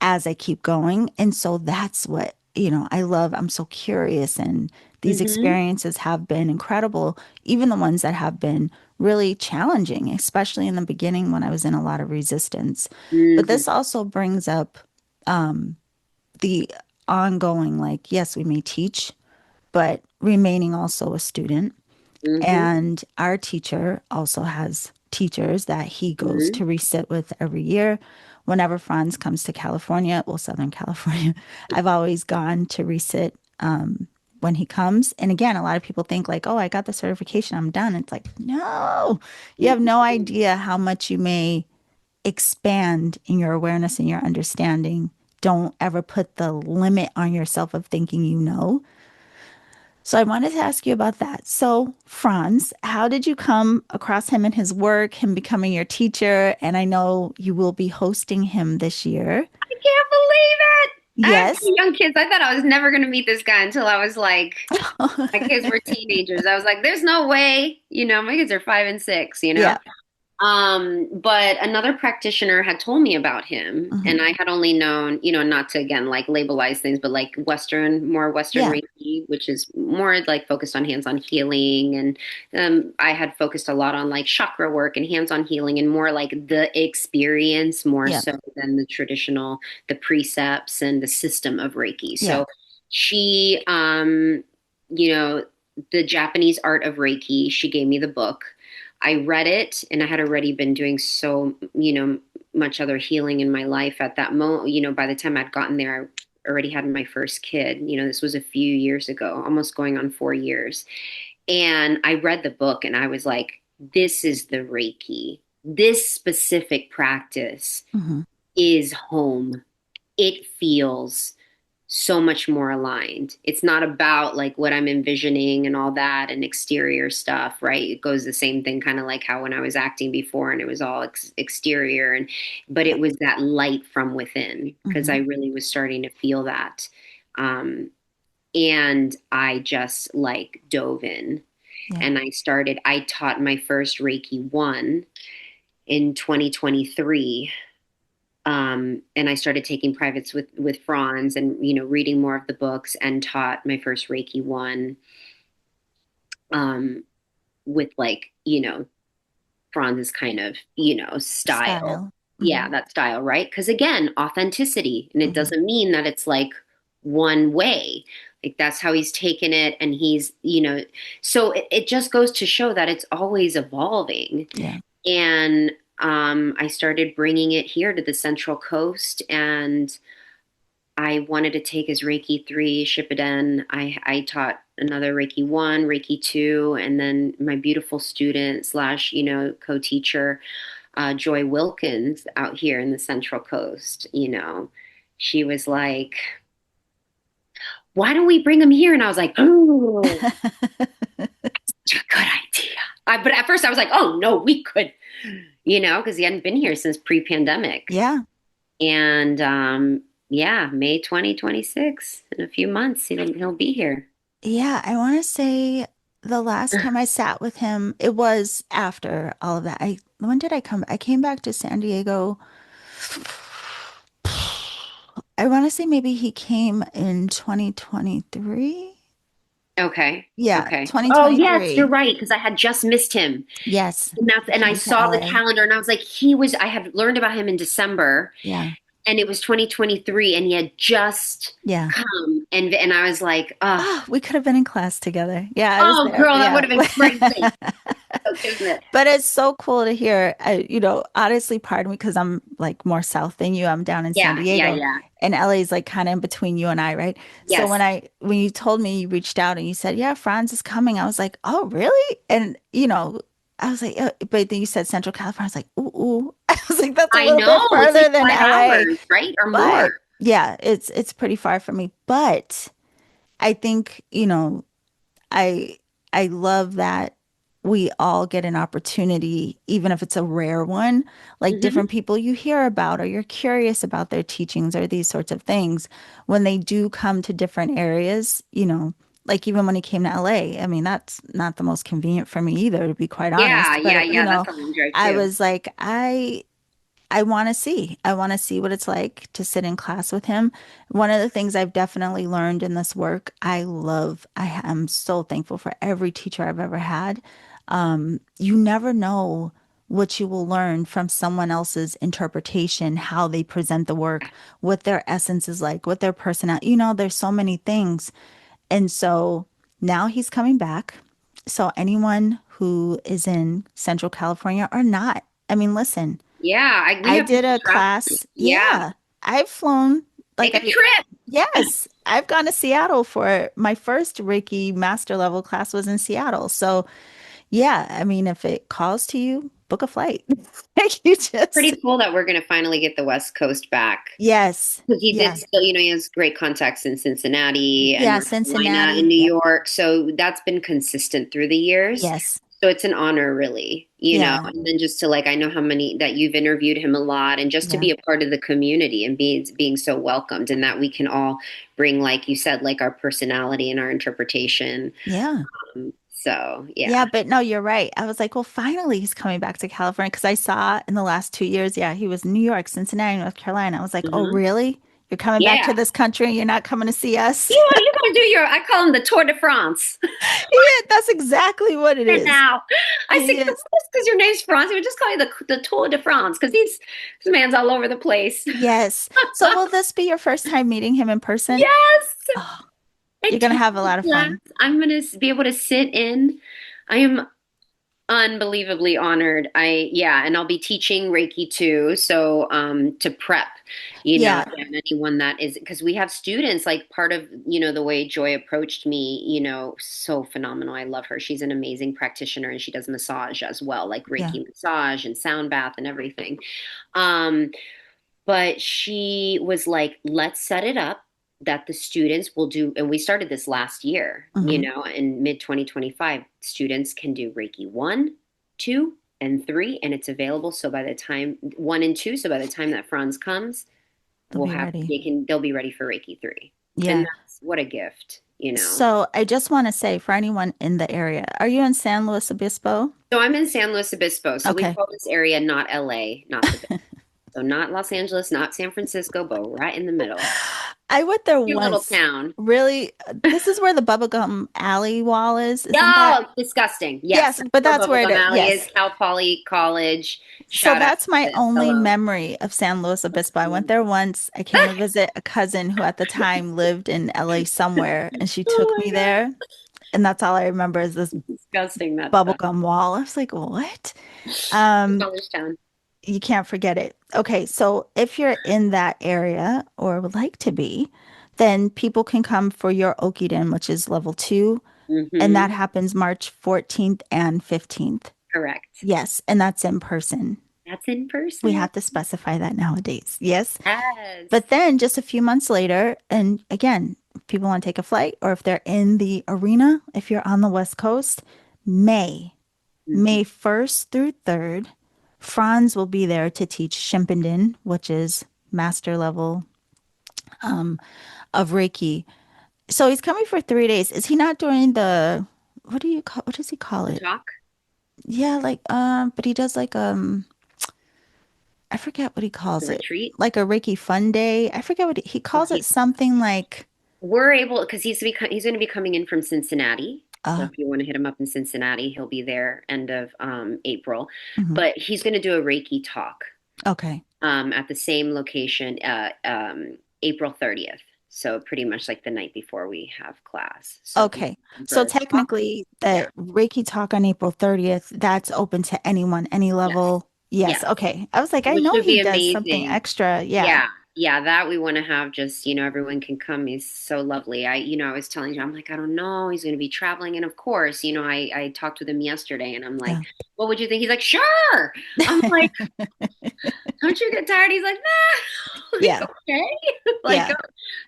as I keep going. And so that's what, I love. I'm so curious. And these Hmm. experiences have been incredible, even the ones that have been really challenging, especially in the beginning when I was in a lot of resistance. But Hmm. this also brings up the ongoing, like, yes, we may teach, but remaining also a student. Hmm. And our teacher also has teachers that he goes Hmm. to resit with every year. Whenever Franz comes to California, well, Southern California, I've always gone to resit when he comes. And again, a lot of people think like, oh, I got the certification, I'm done. It's like, no, you have no idea how much you may expand in your awareness and your understanding. Don't ever put the limit on yourself of thinking you know. So I wanted to ask you about that. So, Franz, how did you come across him and his work, him becoming your teacher? And I know you will be hosting him this year. I can't believe it. I have Yes. two young kids. I thought I was never going to meet this guy until I was like, my kids were teenagers. I was like, there's no way. My kids are 5 and 6. Yeah. But another practitioner had told me about him, and Hmm. I had only known, not to again like labelize things, but like more Western Yeah. Reiki, which is more like focused on hands-on healing. And I had focused a lot on like chakra work and hands-on healing and more like the experience more Yeah. so than the precepts and the system of Reiki. Yeah. So she, you know, the Japanese art of Reiki, she gave me the book. I read it and I had already been doing so, much other healing in my life at that moment. By the time I'd gotten there, I already had my first kid. This was a few years ago, almost going on 4 years. And I read the book and I was like, this is the Reiki. This specific practice Hmm. is home. It feels so much more aligned. It's not about like what I'm envisioning and all that and exterior stuff, right? It goes the same thing, kind of like how when I was acting before and it was all exterior, but Yeah. it was that light from within because I Hmm. really was starting to feel that. Um, and I just like dove in Yeah. and I taught my first Reiki 1 in 2023. And I started taking privates with Franz and reading more of the books and taught my first Reiki 1 um, with like Franz's kind of style. Style. Yeah, Hmm. that style, right? Because again, authenticity, and it Hmm. doesn't mean that it's like one way. Like that's how he's taken it, and he's so it just goes to show that it's always evolving. Yeah. And I started bringing it here to the Central Coast, and I wanted to take his Reiki 3 Shippuden. I taught another Reiki 1, Reiki 2, and then my beautiful student slash co-teacher, Joy Wilkins, out here in the Central Coast. She was like, "Why don't we bring him here?" And I was like, "Oh, good idea." But at first I was like, "Oh no, we could," because he hadn't been here since pre-pandemic. Yeah. And yeah, May 2026, in a few months, he'll be here. Yeah. I want to say the last time I sat with him, it was after all of that. When did I come? I came back to San Diego. I want to say maybe he came in 2023. Okay. Yeah, Okay. Oh, yes, you're 2023. right, because I had just missed him. Yes, he And I came to saw the LA. calendar and I was like, I had learned about him in December Yeah, and it was 2023 and he had just yeah. come. And I was like, oh, Oh, we could have been in class together. Yeah, I was oh, there. girl, that would Yeah. have been crazy. So, isn't it? But it's so cool to hear. Honestly, pardon me because I'm like more south than you. I'm down in San Yeah, yeah, Diego, yeah. and LA is like kind of in between you and I, right? So Yes. when you told me you reached out and you said, "Yeah, Franz is coming," I was like, "Oh, really?" And I was like, but then you said Central California. I was like, "Ooh, ooh." I was like, that's a I little bit know it's like further than LA. 5 hours, right? Or more. But yeah, it's pretty far from me. But I think, I I love that we all get an opportunity, even if it's a rare one, like Hmm. different people you hear about or you're curious about their teachings or these sorts of things. When they do come to different areas, like even when he came to LA, I mean, that's not the most convenient for me either, to be quite Yeah, honest. yeah, But, yeah. That's a long drive I too. was like, I want to see. I want to see what it's like to sit in class with him. One of the things I've definitely learned in this work, I am so thankful for every teacher I've ever had. You never know what you will learn from someone else's interpretation, how they present the work, what their essence is like, what their personality, there's so many things. And so now he's coming back. So anyone who is in Central California or not, I mean, listen, Yeah, we I have did people a traveling. class. Yeah, Yeah, I've flown like take a trip. yes, I've gone to Seattle for my first Reiki master level class was in Seattle. So yeah, I mean, if it calls to you, book a flight. Like you just, Pretty cool that we're going to finally get the West Coast back. yes, Because he did yeah, still, he has great contacts in Cincinnati and yeah, North Carolina and Cincinnati. New Yep. York. So that's been consistent through the years. Yes. So it's an honor, really, Yeah. and then just to like, I know how many that you've interviewed him a lot and just to Yeah. be a part of the community and being so welcomed and that we can all bring, like you said, like our personality and our interpretation. Yeah. So Yeah, yeah. but no, you're right. I was like, well, finally he's coming back to California because I saw in the last 2 years, yeah, he was in New York, Cincinnati, North Carolina. I was like, oh, Hmm. really? You're coming back to Yeah. this country and you're not coming to see us? You're going to do I call him the Tour de France. Yeah, that's exactly what it And is. now I He said, is. because your name's France, we would just call you the Tour de France because this man's all over the place. Yes. So will this be your first time meeting him in person? Yes, Oh, and you're gonna take have a the lot of class. fun. I'm going to be able to sit in. I am unbelievably honored. Yeah, and I'll be teaching Reiki too. So to prep, Yeah. again, anyone that is because we have students like part of, the way Joy approached me, so phenomenal. I love her. She's an amazing practitioner and she does massage as well, like Yeah. Reiki massage and sound bath and everything. Um, but she was like, let's set it up that the students will do, and we started this last year, Hmm. in mid 2025, students can do Reiki 1, 2, and 3, and it's available. So by the time 1 and 2, so by the time that Franz comes, They'll be ready. they'll be ready for Reiki 3. And Yeah. that's what a gift. So I just want to say for anyone in the area, are you in San Luis Obispo? So I'm in San Luis Obispo. So we Okay. call this area not LA, not the so not Los Angeles, not San Francisco, but right in the middle. I went there Cute little once. town. Really, this is where the bubblegum alley wall is, isn't that? Oh, disgusting. Yes. Yes, That's but where that's where it Bubblegum is. Alley is. Yes. Cal Poly College. So Shout out that's my to only fellow. memory of San Luis Obispo. I went there once. I came to visit a cousin who at the time lived in LA somewhere, and she took Oh me my there. And that's all I remember is this God. Disgusting that stuff. bubblegum wall. I was like, what? Um, College town. you can't forget it. Okay, so if you're in that area or would like to be, then people can come for your Okiden, which is level 2, and Hmm. that happens March 14th and 15th. Correct. Yes, and that's in person. That's in We person. have to specify that nowadays. Yes. Yes. But then just a few months later, and again, if people want to take a flight or if they're in the arena, if you're on the West Coast, May, Mhm. May 1st through 3rd, Franz will be there to teach Shimpenden, which is master level um, of Reiki. So he's coming for 3 days. Is he not doing what does he call The it? talk, Yeah, like but he does like I forget what he the calls it. retreat. Like a Reiki Fun Day. I forget what he Well, calls it something like we're able because he's going to be coming in from Cincinnati. So uh if you want to hit him up in Cincinnati, he'll be there end of April. mhm. But he's going to do a Reiki talk Okay. at the same location, April 30th. So pretty much like the night before we have class. So if you Okay. come for So a talk, technically yeah, the Reiki talk on April 30th, that's open to anyone, any yes, level. Yes. yes, Okay. I was like, I which know would he be does something amazing. extra. Yeah. Yeah. Yeah, that we want to have just, everyone can come. He's so lovely. I was telling you, I'm like, I don't know, he's going to be traveling. And of course, I talked with him yesterday and I'm like, Yeah. what would you think? He's like, sure. I'm like, don't you get tired? He's like, nah. Like, Yeah. okay. Like, Yeah.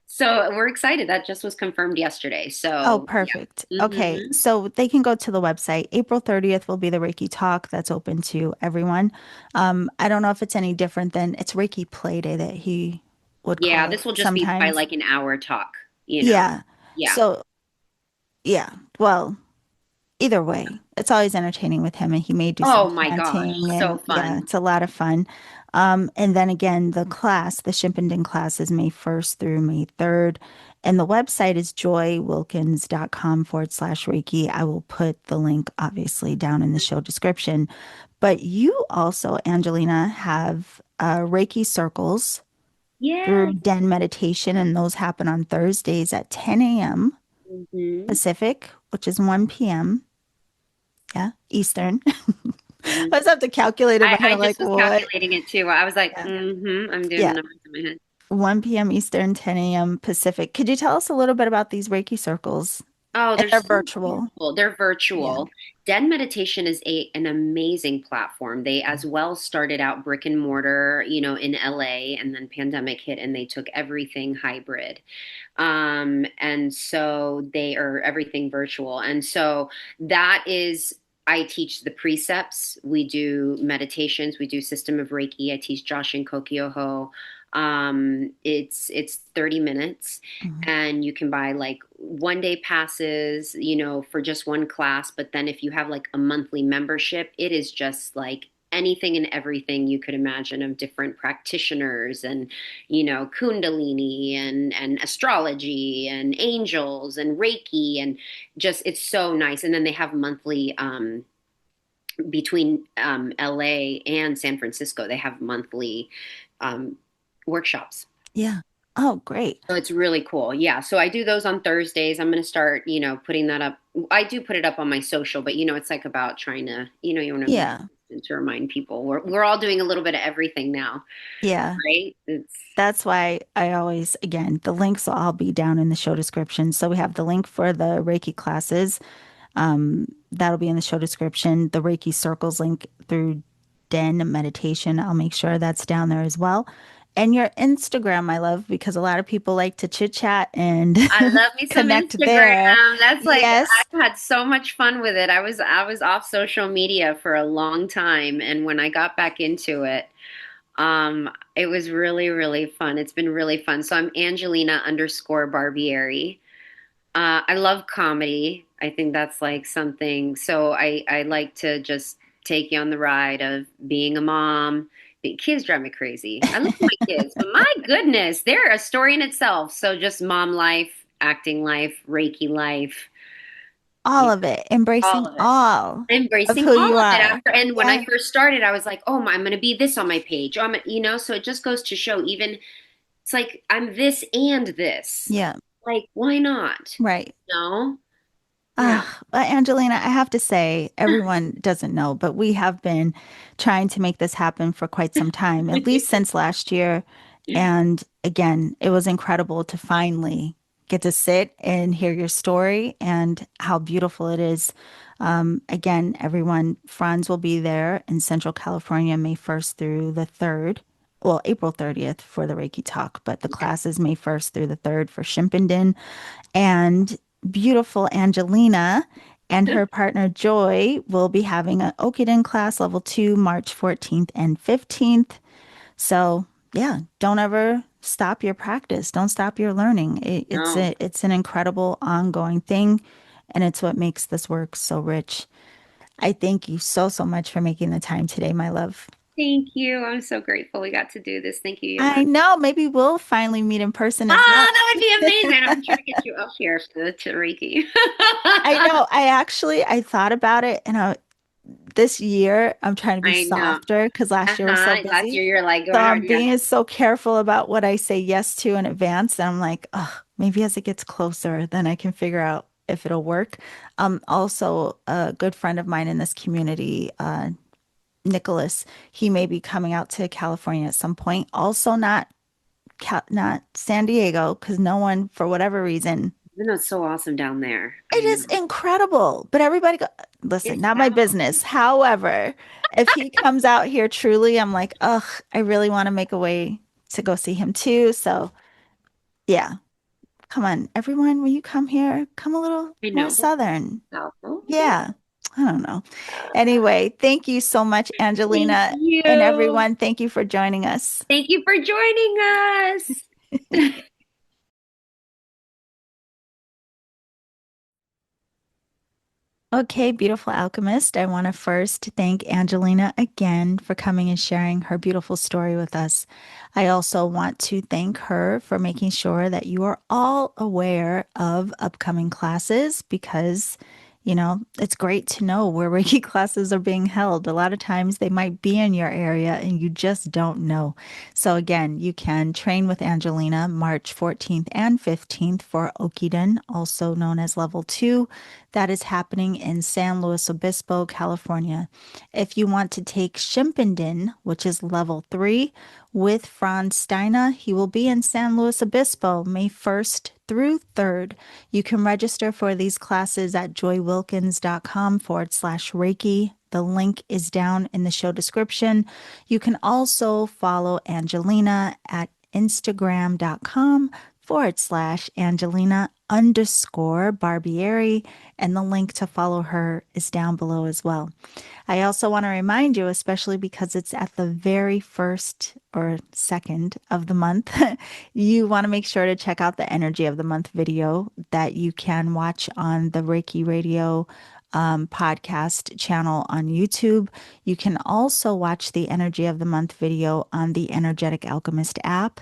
so we're excited. That just was confirmed yesterday. Oh, So perfect. yeah. Okay. Hmm. So they can go to the website. April 30th will be the Reiki talk that's open to everyone. I don't know if it's any different than it's Reiki Play Day that he would Yeah, call this it will just be probably sometimes. like an hour talk. Yeah. Yeah. So, yeah. Well, either way, it's always entertaining with him, and he may do some Oh my gosh, chanting, so and yeah, fun. it's a lot of fun. And then again, the Shippenden class is May 1st through May 3rd. And the website is joywilkins.com/Reiki. I will put the link obviously down in the show description. But you also, Angelina, have Reiki circles through Yes. Den Meditation, and those happen on Thursdays at 10 a.m. Hmm. Pacific, which is 1 p.m. Yeah, Eastern. I just have to calculate in my head. I I'm like, just was what? calculating it too. I was like, Yeah. I'm doing Yeah. the numbers in my head. 1 p.m. Eastern, 10 a.m. Pacific. Could you tell us a little bit about these Reiki circles? Oh, And they're they're so virtual. beautiful. They're Yeah. virtual. Den Meditation is an amazing platform. They as well started out brick and mortar, in LA, and then pandemic hit and they took everything hybrid. And so they are everything virtual. And so that is, I teach the precepts. We do meditations. We do system of Reiki. I teach Joshin Kokyoho. It's 30 minutes Mhm. and you can buy like 1 day passes, for just one class. But then if you have like a monthly membership, it is just like anything and everything you could imagine of different practitioners and kundalini and astrology and angels and reiki and just it's so nice. And then they have monthly between LA and San Francisco, they have monthly um, workshops. Yeah. Oh, great. So it's really cool. Yeah. So I do those on Thursdays. I'm going to start, putting that up. I do put it up on my social, but it's like about trying to, you want to be Yeah. consistent to remind people we're all doing a little bit of everything now, Yeah. right? It's That's why I always, again, the links will all be down in the show description. So we have the link for the Reiki classes. That'll be in the show description. The Reiki circles link through Den Meditation. I'll make sure that's down there as well. And your Instagram, my love, because a lot of people like to chit chat and I love me some connect there. Instagram. That's like Yes. I've had so much fun with it. I was off social media for a long time, and when I got back into it, it was really, really fun. It's been really fun. So I'm Angelina_Barbieri. I love comedy. I think that's like something. So I like to just take you on the ride of being a mom. The kids drive me crazy. I love my kids, but my goodness, they're a story in itself. So just mom life, acting life, Reiki life, All of it, all embracing of it. all of Embracing who all you of it are. after, and when I Yeah. first started, I was like, "Oh, I'm going to be this on my page." Oh, so it just goes to show, even it's like I'm this and this. Yeah. Like, why not? Right. No, yeah. But Angelina, I have to say, everyone doesn't know, but we have been trying to make this happen for quite some time, at least since last year. And again, it was incredible to finally get to sit and hear your story and how beautiful it is. Again, everyone, Franz will be there in Central California, May 1st through the 3rd. Well, April 30th for the Reiki talk, but the class is May 1st through the 3rd for Shimpenden. And beautiful Angelina and her partner Joy will be having an Okiden class level 2 March 14th and 15th. So, yeah, don't ever stop your practice. Don't stop your learning. No, It's an incredible ongoing thing, and it's what makes this work so rich. I thank you so much for making the time today, my love. thank you. I'm so grateful we got to do this. Thank you, I Yolanda. know maybe we'll finally meet in person as well. Ah, that would be amazing. I'm trying to get you up here to Reiki. I know. I thought about it, and this year I'm trying to be I know. softer because last year was so Uh-huh. Last busy. year you're like So going I'm hard. Yeah. being so careful about what I say yes to in advance. And I'm like, oh, maybe as it gets closer, then I can figure out if it'll work. Also, a good friend of mine in this community, Nicholas, he may be coming out to California at some point. Also, not not San Diego, because no one, for whatever reason, Even though it's so awesome down there. it I is know. incredible. But everybody go, listen, It's not my business. However, if he comes out here truly, I'm like, ugh, I really want to make a way to go see him too. So yeah, come on, everyone, when you come here, come a little I more know. southern. So, okay. Yeah. I don't know. Anyway, thank you so much, Thank Angelina, and you. everyone. Thank you for joining us. Thank you for joining us. Okay, beautiful alchemist. I want to first thank Angelina again for coming and sharing her beautiful story with us. I also want to thank her for making sure that you are all aware of upcoming classes because, it's great to know where Reiki classes are being held. A lot of times they might be in your area and you just don't know. So, again, you can train with Angelina March 14th and 15th for Okiden, also known as level 2. That is happening in San Luis Obispo, California. If you want to take Shimpenden, which is level 3, with Franz Steiner, he will be in San Luis Obispo May 1st through 3rd. You can register for these classes at joywilkins.com/Reiki. The link is down in the show description. You can also follow Angelina at Instagram.com/Angelina_Barbieri, and the link to follow her is down below as well. I also want to remind you, especially because it's at the very first or second of the month, you want to make sure to check out the Energy of the Month video that you can watch on the Reiki Radio podcast channel on YouTube. You can also watch the Energy of the Month video on the Energetic Alchemist app.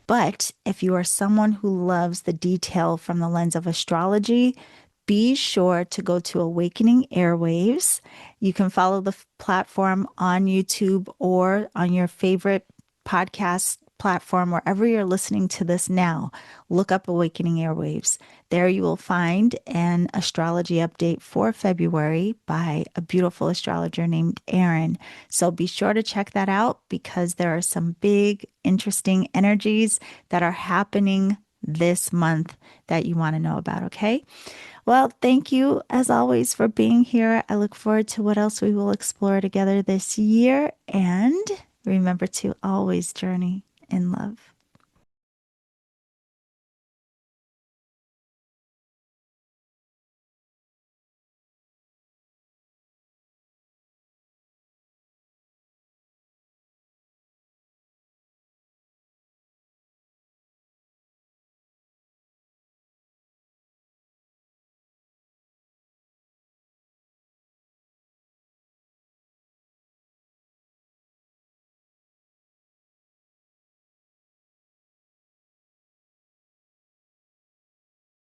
But if you are someone who loves the detail from the lens of astrology, be sure to go to Awakening Airwaves. You can follow the platform on YouTube or on your favorite podcast platform, wherever you're listening to this now. Look up Awakening Airwaves. There you will find an astrology update for February by a beautiful astrologer named Erin. So be sure to check that out because there are some big, interesting energies that are happening this month that you want to know about, okay? Well, thank you as always for being here. I look forward to what else we will explore together this year. And remember to always journey in love.